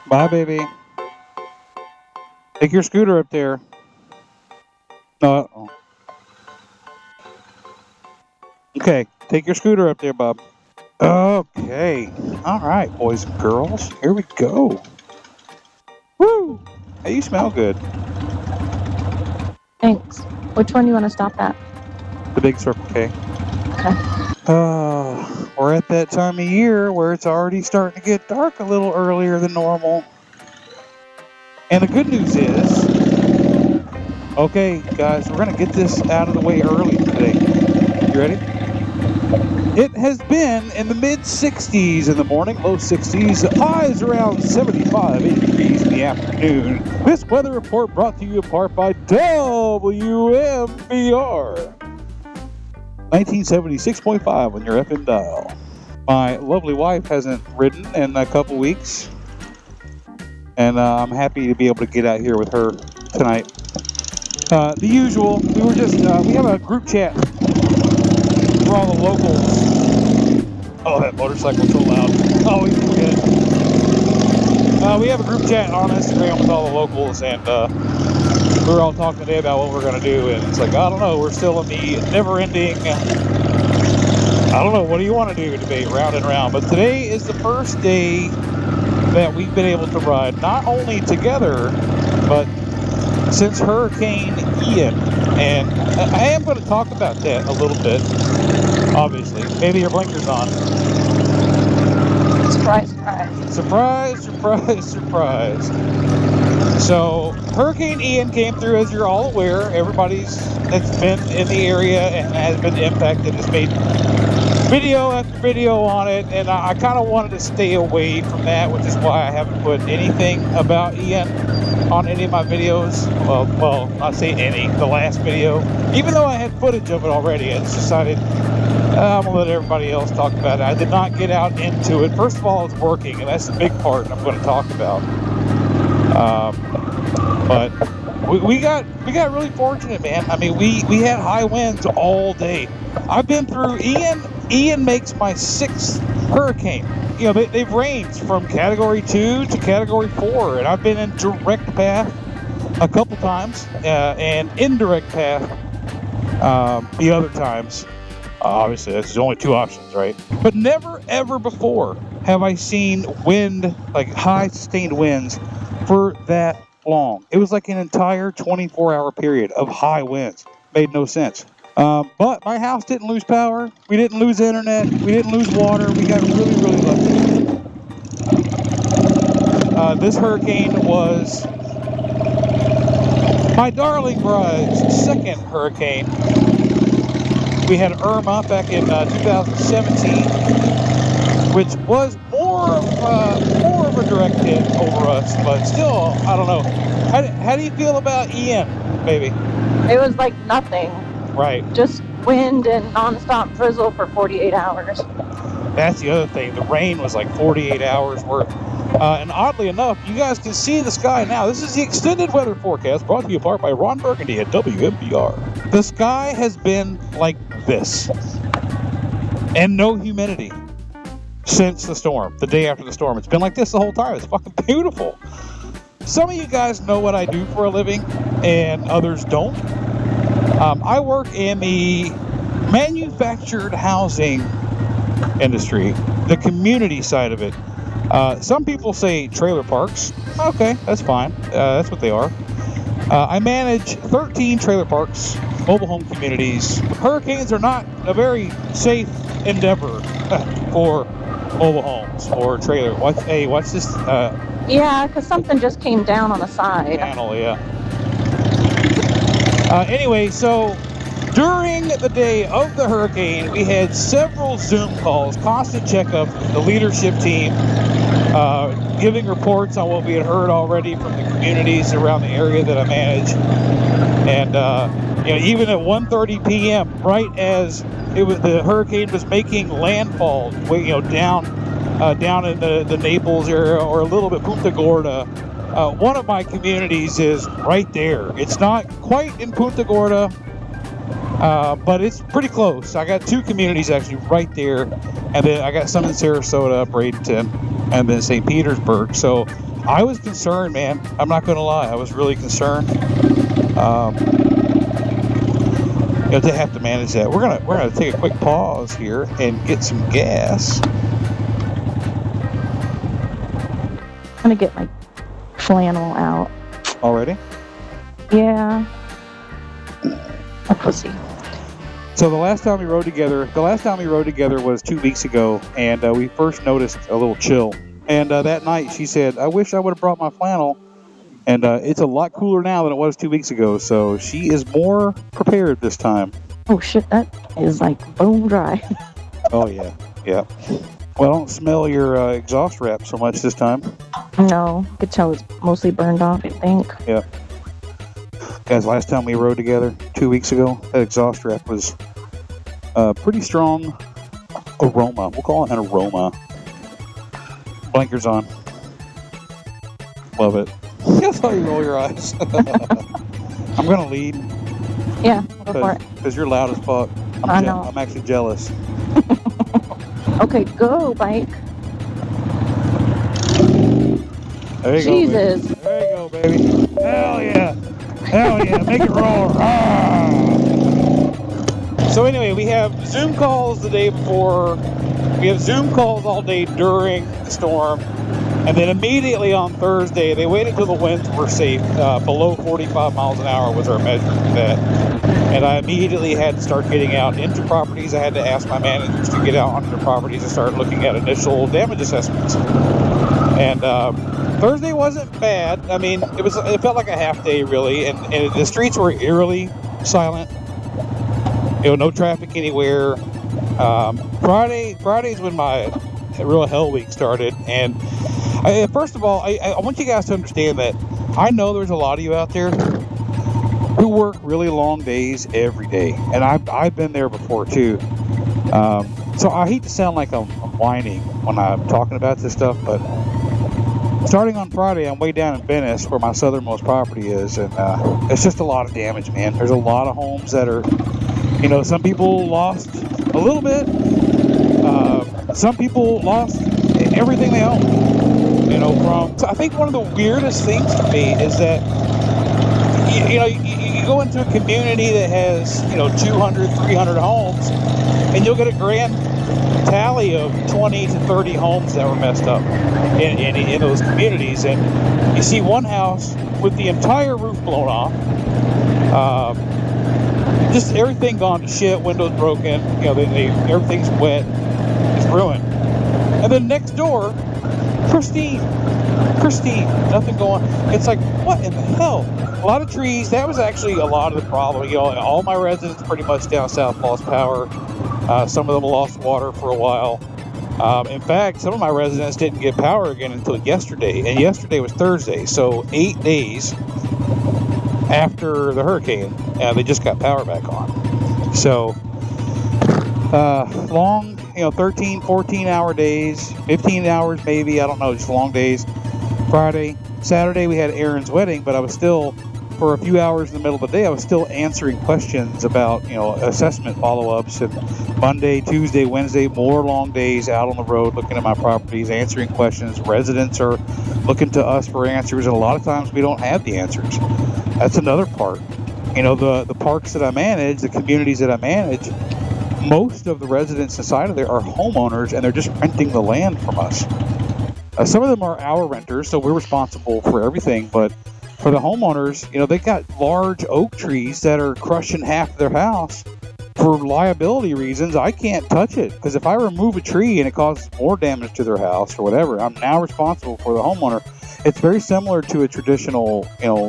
Bye, baby. Take your scooter up there. No. Okay, take your scooter up there, Bob. Okay. All right, boys and girls. Here we go. Woo! Hey, you smell good. Thanks. Which one do you want to stop at? The big Circle K. Okay. We're at that time of year where it's already starting to get dark a little earlier than normal. And the good news is, okay, guys, we're going to get this out of the way early today. You ready? It has been in the mid-60s in the morning, low 60s, highs around 75, 80 degrees in the afternoon. This weather report brought to you in part by WMBR. 1976.5 on your FM dial. My lovely wife hasn't ridden in a couple weeks, and I'm happy to be able to get out here with her tonight. The usual, we have a group chat for all the locals. Oh, that motorcycle's so loud. Oh, we forget it. We have a group chat on Instagram with all the locals, and we were all talking today about what we're going to do, and it's like, I don't know, we're still in the never-ending, I don't know, what do you want to do debate, round and round. But today is the first day that we've been able to ride, not only together, but since Hurricane Ian. And I am going to talk about that a little bit, obviously. Maybe your blinker's on. Surprise, surprise. Surprise, surprise, surprise. So, Hurricane Ian came through, as you're all aware. Everybody that's been in the area and has been impacted has made video after video on it, and I kind of wanted to stay away from that, which is why I haven't put anything about Ian on any of my videos. Well, not say any, the last video. Even though I had footage of it already, I just decided I'm going to let everybody else talk about it. I did not get out into it. First of all, it's working, and that's the big part I'm going to talk about. But we got really fortunate, man. I mean, we had high winds all day. I've been through Ian. Ian makes my 6th hurricane. You know, they've ranged from Category 2 to Category 4, and I've been in direct path a couple times, and indirect path the other times. Obviously, there's only 2 options, right? But never, ever before have I seen wind, like high sustained winds, for that long. It was like an entire 24-hour period of high winds. Made no sense. But my house didn't lose power. We didn't lose internet. We didn't lose water. We got really, really lucky. This hurricane was my darling bride's 2nd hurricane. We had Irma back in 2017, which was more of a direct hit over us, but still, I don't know. How do you feel about Ian, baby? It was like nothing. Right. Just wind and nonstop drizzle for 48 hours. That's the other thing. The rain was like 48 hours worth. And oddly enough, you guys can see the sky now. This is the extended weather forecast brought to you in part by Ron Burgundy at WMBR. The sky has been like this. And no humidity since the storm, the day after the storm. It's been like this the whole time. It's fucking beautiful. Some of you guys know what I do for a living, and others don't. I work in the manufactured housing industry, the community side of it. Some people say trailer parks. Okay, that's fine. That's what they are. I manage 13 trailer parks, mobile home communities. Hurricanes are not a very safe endeavor for mobile homes or trailer. Hey, what's this? Yeah, because something just came down on the side. Panel, yeah. Anyway, so during the day of the hurricane, we had several Zoom calls, constant checkups with the leadership team, giving reports on what we had heard already from the communities around the area that I manage. And even at 1:30 p.m., right as the hurricane was making landfall, down down in the Naples area or a little bit Punta Gorda, one of my communities is right there. It's not quite in Punta Gorda, but it's pretty close. I got 2 communities actually right there, and then I got some in Sarasota, Bradenton, and then St. Petersburg. So I was concerned, man. I'm not going to lie. I was really concerned. To have to manage that. We're gonna take a quick pause here and get some gas. I'm gonna get my flannel out. Already? Yeah. Let's see. So the last time we rode together was 2 weeks ago, and we first noticed a little chill. And that night she said, "I wish I would have brought my flannel." And it's a lot cooler now than it was 2 weeks ago, so she is more prepared this time. Oh shit, that is like bone dry. Oh yeah, yeah. Well, I don't smell your exhaust wrap so much this time. No, you could tell it's mostly burned off, I think. Yeah. Guys, last time we rode together 2 weeks ago, that exhaust wrap was pretty strong aroma. We'll call it an aroma. Blinkers on. Love it. That's how you roll your eyes. I'm going to lead. Yeah, go for it. Because you're loud as fuck. I know. I'm actually jealous. Okay, go, bike. There you Jesus. go, baby. There you go, baby. Hell yeah. Hell yeah. Make it roar. Ah. So anyway, we have Zoom calls the day before. We have Zoom calls all day during the storm. And then immediately on Thursday, they waited until the winds were safe. Below 45 miles an hour was our measure for that. And I immediately had to start getting out into properties. I had to ask my managers to get out onto the properties and start looking at initial damage assessments. And Thursday wasn't bad. I mean, it felt like a half day really, and the streets were eerily silent. No traffic anywhere. Friday's when my real hell week started, and first of all, I want you guys to understand that I know there's a lot of you out there who work really long days every day, and I've been there before too. So I hate to sound like I'm whining when I'm talking about this stuff, but starting on Friday, I'm way down in Venice, where my southernmost property is, and it's just a lot of damage, man. There's a lot of homes that are, some people lost a little bit. Some people lost everything they own. So I think one of the weirdest things to me is that, you go into a community that has, 200, 300 homes, and you'll get a grand tally of 20 to 30 homes that were messed up in those communities. And you see one house with the entire roof blown off, just everything gone to shit, windows broken, everything's wet, it's ruined. And then next door, pristine, nothing going. It's like, what in the hell? A lot of trees. That was actually a lot of the problem. All my residents pretty much down south lost power. Some of them lost water for a while. In fact, some of my residents didn't get power again until yesterday, and yesterday was Thursday, so 8 days after the hurricane, they just got power back on. So long, 13, 14-hour days, 15 hours maybe, I don't know, just long days. Friday, Saturday we had Aaron's wedding, but I was still, for a few hours in the middle of the day, I was still answering questions about, assessment follow-ups. And Monday, Tuesday, Wednesday, more long days out on the road looking at my properties, answering questions. Residents are looking to us for answers, and a lot of times we don't have the answers. That's another part. The parks that I manage, the communities that I manage, most of the residents inside of there are homeowners, and they're just renting the land from us. Some of them are our renters, so we're responsible for everything, but for the homeowners, they got large oak trees that are crushing half their house. For liability reasons, I can't touch it, because if I remove a tree and it causes more damage to their house or whatever, I'm now responsible for the homeowner. It's very similar to a traditional,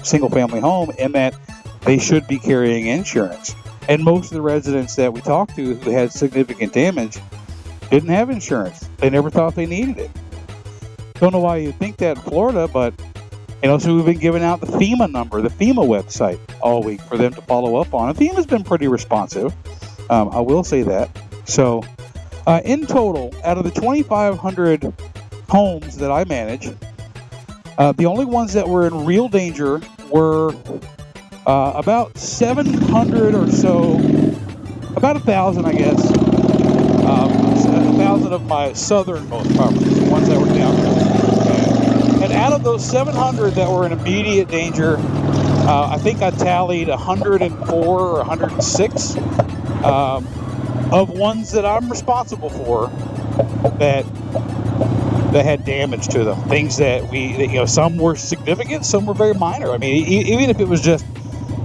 single-family home in that they should be carrying insurance. And most of the residents that we talked to who had significant damage didn't have insurance. They never thought they needed it. Don't know why you think that in Florida, but so we've been giving out the FEMA number, the FEMA website, all week for them to follow up on. And FEMA's been pretty responsive. I will say that. So In total, out of the 2,500 homes that I manage, the only ones that were in real danger were about 700 or so, about 1,000, I guess. 1,000 of my southernmost properties, the ones that were down coast. And out of those 700 that were in immediate danger, I think I tallied 104 or 106 of ones that I'm responsible for that had damage to them. Things that some were significant, some were very minor. I mean, even if it was just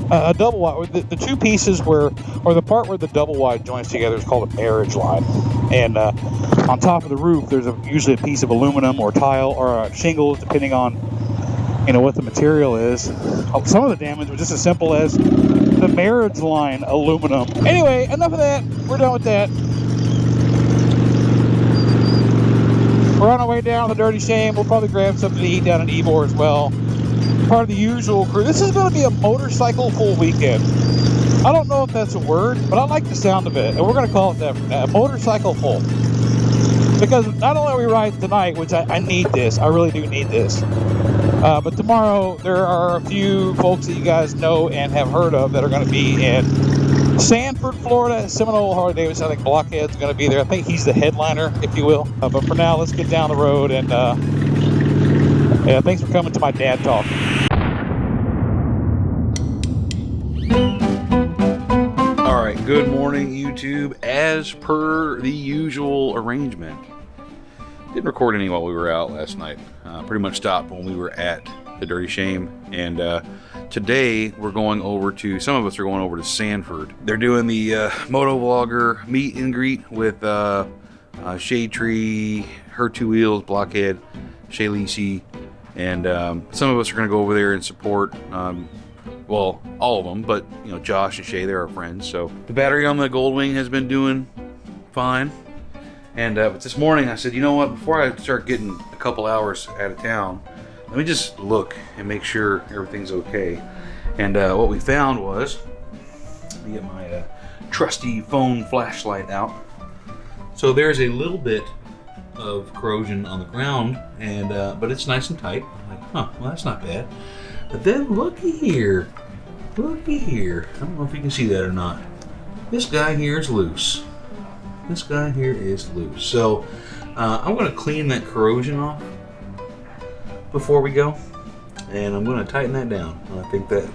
a double wide, the two pieces or the part where the double wide joins together is called a marriage line. And on top of the roof, there's usually a piece of aluminum or tile or shingles, depending on what the material is. Some of the damage was just as simple as the marriage line aluminum. Anyway, enough of that. We're done with that. We're on our way down the Dirty Shame. We'll probably grab something to eat down in Ybor as well. Part of the usual crew. This is going to be a motorcycle full weekend. I don't know if that's a word, but I like the sound of it, and we're going to call it that, motorcycle full. Because not only are we riding tonight, which I need this, I really do need this, but tomorrow there are a few folks that you guys know and have heard of that are going to be in Sanford, Florida. Seminole Harley-Davidson, I think Blockhead's going to be there. I think he's the headliner, if you will. But for now, let's get down the road, and yeah, thanks for coming to my dad talk. All right, good morning, YouTube. As per the usual arrangement, didn't record any while we were out last night. Pretty much stopped when we were at the Dirty Shame, and today we're going over to, some of us are going over to Sanford. They're doing the Moto Vlogger meet and greet with Shade Tree, Her Two Wheels, Blockhead, Shay Lisi, and some of us are going to go over there and support, well, all of them, but Josh and Shay, they're our friends. So the battery on the Goldwing has been doing fine. And but this morning I said, you know what, before I start getting a couple hours out of town, let me just look and make sure everything's okay. And what we found was, let me get my trusty phone flashlight out. So there's a little bit of corrosion on the ground, and but it's nice and tight. I'm like, huh, well, that's not bad. But then looky here. Looky here. I don't know if you can see that or not. This guy here is loose. This guy here is loose. So I'm going to clean that corrosion off before we go, and I'm going to tighten that down. I think that,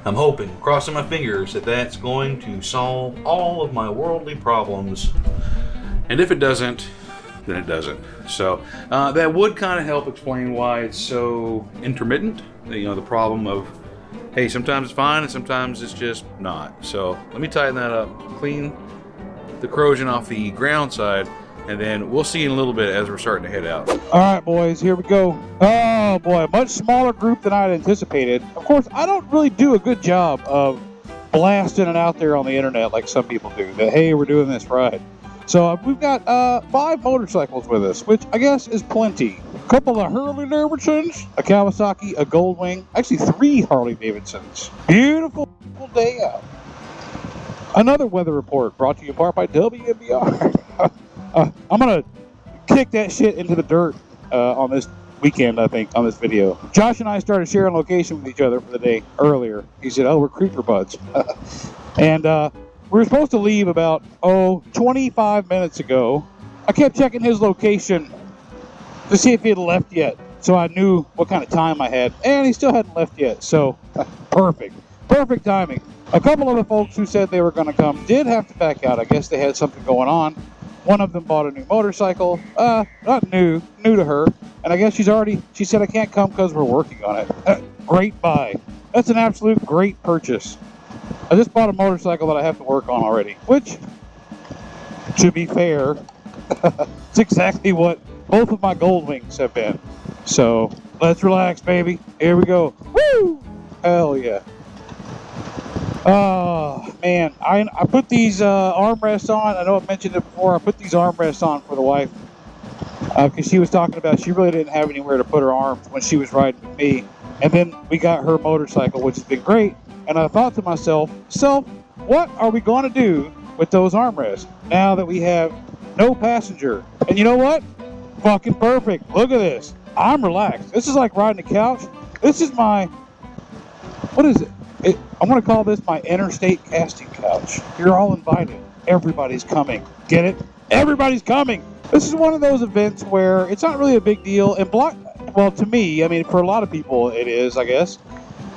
I'm hoping, crossing my fingers, that that's going to solve all of my worldly problems. And if it doesn't, then it doesn't. So that would kind of help explain why it's so intermittent. The problem of, hey, sometimes it's fine and sometimes it's just not. So let me tighten that up, clean the corrosion off the ground side, and then we'll see in a little bit as we're starting to head out. All right, boys, here we go. Oh boy, a much smaller group than I had anticipated. Of course, I don't really do a good job of blasting it out there on the internet like some people do, that, hey, we're doing this ride. So we've got 5 motorcycles with us, which I guess is plenty. A couple of Harley-Davidsons, a Kawasaki, a Goldwing, actually 3 Harley-Davidsons. Beautiful day out. Another weather report brought to you in part by WMBR. I'm going to kick that shit into the dirt on this weekend, I think, on this video. Josh and I started sharing location with each other for the day earlier. He said, oh, we're creeper buds. And we were supposed to leave about, 25 minutes ago. I kept checking his location to see if he had left yet, so I knew what kind of time I had, and he still hadn't left yet, so perfect timing. A couple of the folks who said they were going to come did have to back out. I guess they had something going on. One of them bought a new motorcycle, not new to her, and I guess she said I can't come because we're working on it. Great buy. That's an absolute great purchase. I just bought a motorcycle that I have to work on already, which, to be fair, it's exactly what both of my Goldwings have been. So let's relax, baby. Here we go. Woo! Hell yeah. Oh, man. I put these armrests on. I know I mentioned it before. I put these armrests on for the wife because she was talking about she really didn't have anywhere to put her arms when she was riding with me. And then we got her motorcycle, which has been great. And I thought to myself, what are we going to do with those armrests now that we have no passenger. And you know what? Fucking perfect. Look at this. I'm relaxed. This is like riding a couch. This is my, what is it? I'm going to call this my interstate casting couch. You're all invited. Everybody's coming. Get it? Everybody's coming. This is one of those events where it's not really a big deal. And well, to me, I mean, for a lot of people, it is, I guess.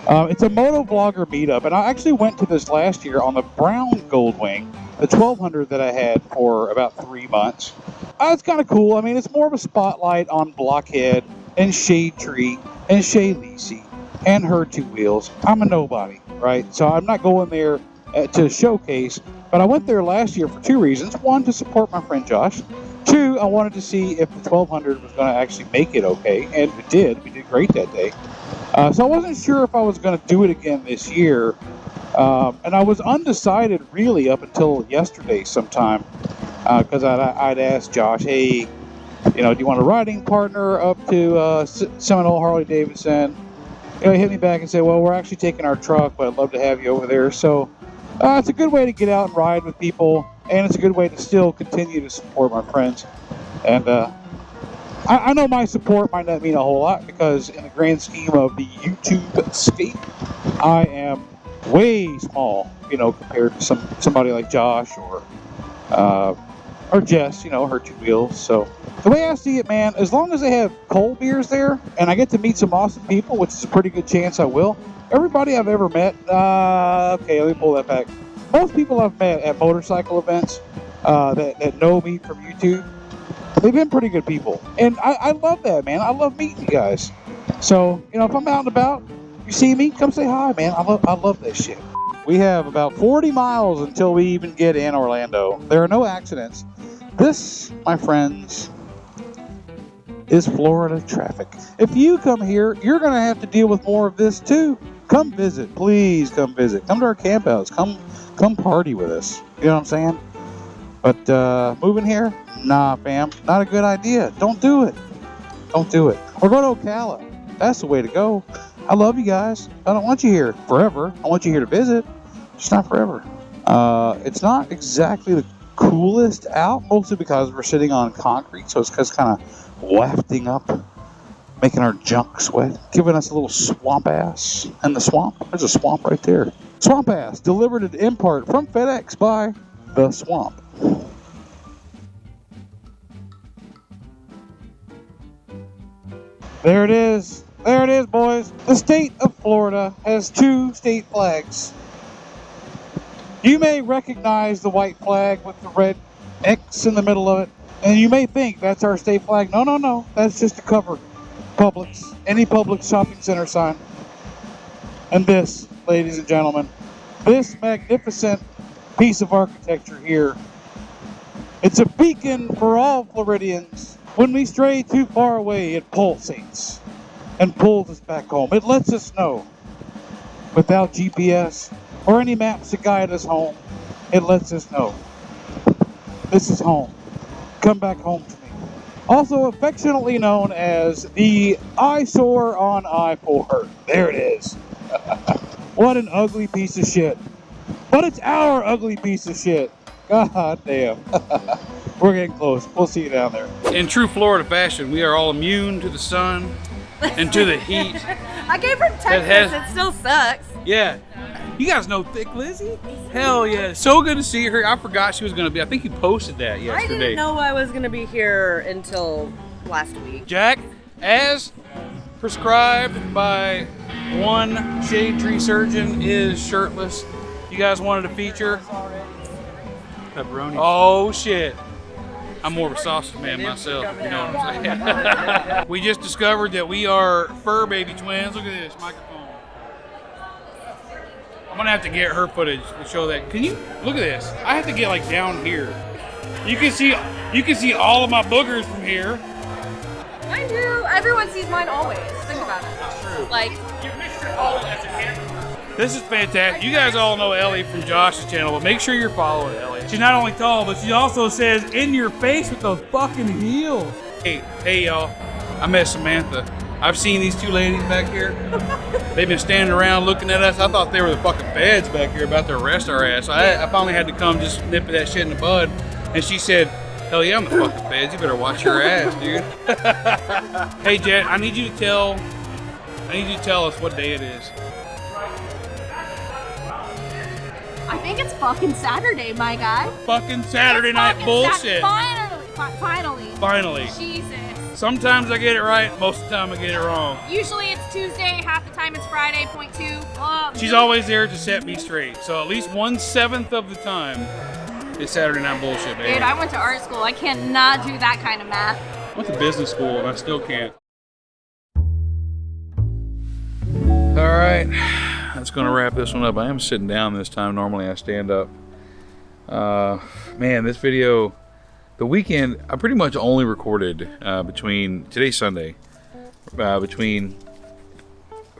It's a moto vlogger meetup. And I actually went to this last year on the brown Goldwing, the 1200 that I had for about 3 months. It's kind of cool. I mean, it's more of a spotlight on Blockhead and Shade Tree and Shay Lisi and her two wheels. I'm a nobody, right? So I'm not going there to showcase, but I went there last year for 2 reasons. One, to support my friend Josh. 2, I wanted to see if the 1200 was going to actually make it okay, and it did. We did great that day. So I wasn't sure if I was going to do it again this year, and I was undecided really up until yesterday sometime, because I'd asked Josh, hey, you know, do you want a riding partner up to Seminole Harley Davidson? You know, he hit me back and said, well, we're actually taking our truck, but I'd love to have you over there. So it's a good way to get out and ride with people, and it's a good way to still continue to support my friends. And I know my support might not mean a whole lot, because in the grand scheme of the YouTube scape, I am way small, you know, compared to somebody like Josh or Jess, you know, her two wheels. So the way I see it, man, as long as they have cold beers there and I get to meet some awesome people, which is a pretty good chance I will. Everybody I've ever met, okay, let me pull that back. Most people I've met at motorcycle events that know me from YouTube, they've been pretty good people. And I love that, man. I love meeting you guys. So, you know, if I'm out and about, you see me, come say hi, man. I love that shit. We have about 40 miles until we even get in Orlando. There are no accidents. This, my friends, is Florida traffic. If you come here, you're going to have to deal with more of this too. Come visit. Please come visit. Come to our campouts. Come party with us. You know what I'm saying? But moving here? Nah, fam. Not a good idea. Don't do it. Don't do it. Or go to Ocala. That's the way to go. I love you guys. I don't want you here forever. I want you here to visit. Just not forever. It's not exactly the coolest out, mostly because we're sitting on concrete, so it's kind of wafting up, making our junk sweat, giving us a little swamp ass. And the swamp, there's a swamp right there. Swamp ass, delivered at import from FedEx by The Swamp. There it is. There it is, boys. The state of Florida has 2 state flags. You may recognize the white flag with the red X in the middle of it, and you may think that's our state flag. No, no, no. That's just to cover Publix, any Publix shopping center sign. And this, ladies and gentlemen, this magnificent piece of architecture here, it's a beacon for all Floridians. When we stray too far away, it pulsates and pulls us back home. It lets us know, without GPS or any maps to guide us home, it lets us know this is home. Come back home to me. Also affectionately known as the eyesore on I-4. There it is. What an ugly piece of shit. But it's our ugly piece of shit. God damn. We're getting close. We'll see you down there. In true Florida fashion, we are all immune to the sun and to the heat. I came from Texas. It still sucks. Yeah. You guys know Thick Lizzie? Hell yeah. So good to see her. I forgot she was going to be. I think you posted that yesterday. I didn't know I was going to be here until last week. Jack, as prescribed by one shade tree surgeon, is shirtless. You guys wanted to feature? Pepperoni. Oh, shit. I'm more of a sausage man myself, you know what I'm saying? We just discovered that we are fur baby twins. Look at this microphone. I'm gonna have to get her footage to show that. Can you look at this? I have to get like down here. You can see all of my boogers from here. I do. Everyone sees mine always. Think about it. That's true. Like, You missed your call as a camera. This is fantastic. You guys all know Ellie from Josh's channel, but make sure you're following Ellie. She's not only tall, but she also says in your face with the fucking heels. Hey y'all, I met Samantha. I've seen these 2 ladies back here. They've been standing around looking at us. I thought they were the fucking feds back here about to arrest our ass. So I finally had to come just nip that shit in the bud. And she said, Hell yeah, I'm the fucking feds. You better watch your ass, dude. Hey, Jet, I need you to tell us what day it is. I think it's fucking Saturday, my guy. Fucking Saturday night Fucking bullshit. Finally. Finally. Jesus. Sometimes I get it right, most of the time I get it wrong. Usually it's Tuesday, half the time it's Friday, point two. She's always there to set me straight. So at least 1/7 of the time, it's Saturday night bullshit, baby. Dude, I went to art school. I cannot do that kind of math. I went to business school and I still can't. All right, that's gonna wrap this one up. I am sitting down this time. Normally I stand up. Man, this video, the weekend, I pretty much only recorded between, today's Sunday, between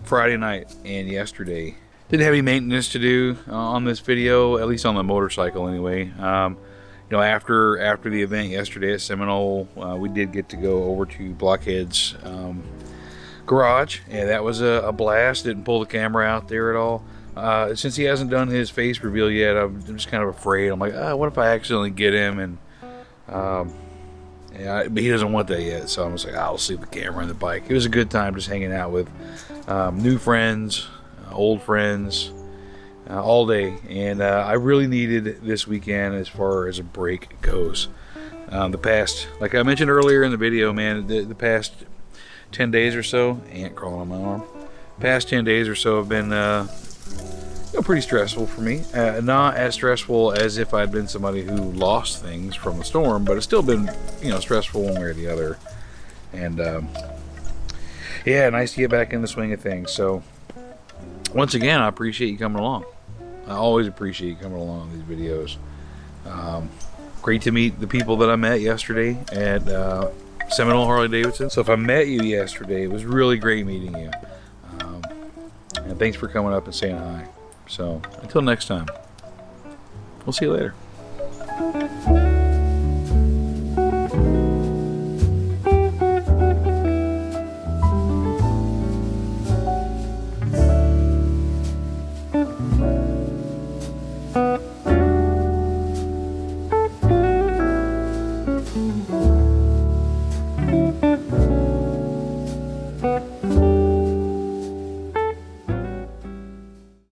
Friday night and yesterday. Didn't have any maintenance to do on this video, at least on the motorcycle anyway. You know, after the event yesterday at Seminole, we did get to go over to Blockhead's garage, and that was a blast. Didn't pull the camera out there at all. Since he hasn't done his face reveal yet, I'm just kind of afraid. I'm like, what if I accidentally get him? And yeah, but he doesn't want that yet, so I'm just like, I'll sleep the camera on the bike. It was a good time just hanging out with new friends, old friends, all day, and I really needed this weekend as far as a break goes. The past, like I mentioned earlier in the video, man, the past 10 days or so, ant crawling on my arm, past 10 days or so have been you know, pretty stressful for me. Not as stressful as if I'd been somebody who lost things from the storm, but it's still been, you know, stressful one way or the other. And yeah, nice to get back in the swing of things. So once again, I appreciate you coming along. I always appreciate you coming along on these videos. Great to meet the people that I met yesterday at Seminole Harley Davidson. So if I met you yesterday, it was really great meeting you. And thanks for coming up and saying hi. So until next time, we'll see you later.